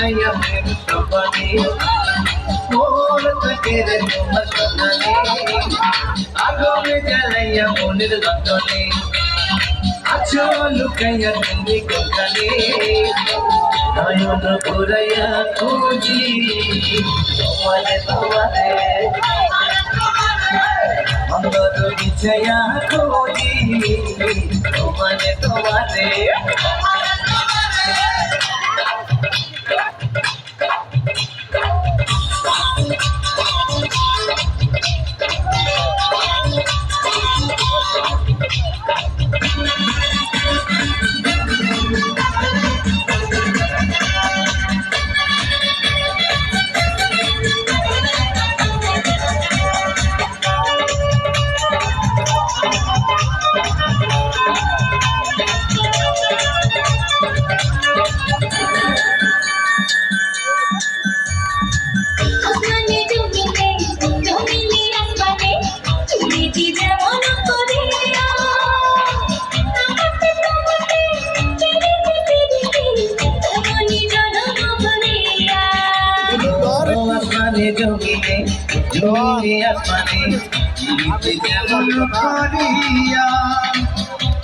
বানাইয়া প্রেম সপানে মোর থাকে রে তোমার সন্ধানে আগুনে জ্বালাইয়া মনের লন্ডনে আছো লুকাইয়া তুমি কোথানে নয়ন ঘুরাইয়া খুঁজি তোমারে তোমারে অন্তর বিছাইয়া খুঁজি তোমারে তোমারে জমিনে জমিনে আসমানে জীবিতে যেমন করিয়া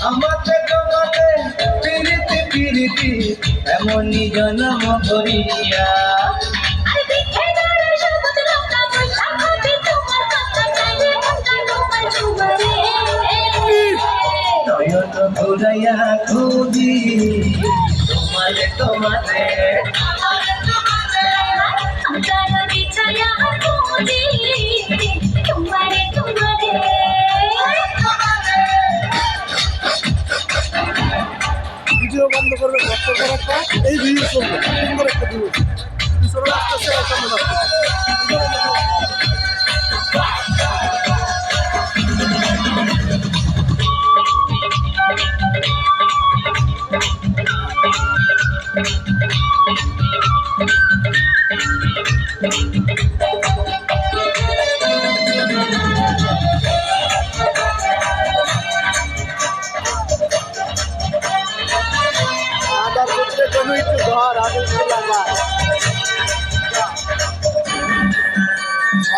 আমাতে তোমাতে পিরিতি পিরিতি এমনই জন্ম করিয়া নয়ন ঘুরাইয়া খুঁজি তোমারে তোমারে ভিডিও বন্ধ করবে কষ্ট করে একটা এই ভিডিও করবে সুন্দর একটা ভিডিও পিছনে আসতেছে সামনে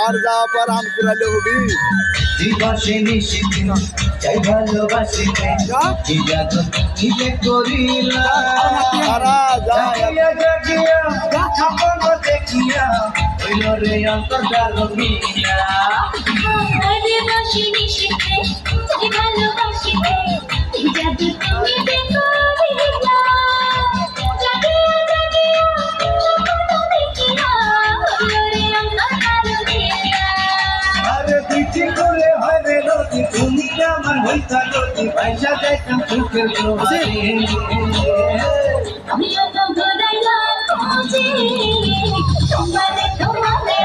আর যাওয়া পর আম কুড়ালে হবি দিবসে নিশিতে চাই ভালোবাসিতে নিজে করিলা জাগিয়া জাগিয়া আপন দেখিয়া হইল রে অন্তর্জাল মিলিয়া দিবসে নিশিতে চাই ভালোবাসিতে জাদু তুমি দেখো তুমি আমার হইতা যদি পয়সা যাইতাম সুখের আমিও তো ঘুরাইয়া খুঁজি তোমারে তোমারে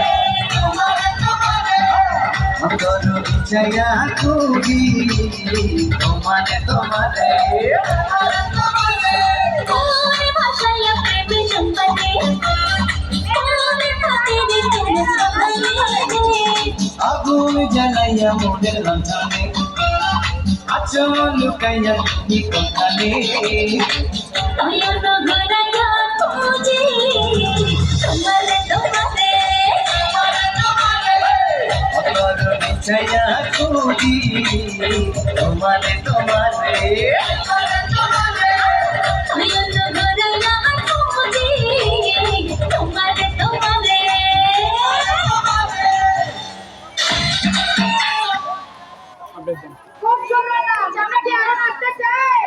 অন্তর বিছাইয়া খুঁজি তোমারে তোমারে কোনে ভাষাইয়া প্রেমে সম্পদে কোনে পাতে দিতে আগুন জ্বালাইয়া মনের লন্ডনে আছো লুকাইয়া তুমি কোথানে নয়ন ঘুরাইয়া খুঁজি তোমারে তোমারে অন্তর বিছাইয়া খুঁজি তোমারে তোমারে নয়ন ঘুরাইয়া খুঁজি তোমারে তোমারে খুব সুন্দর না জানা কি আর আসতে চাই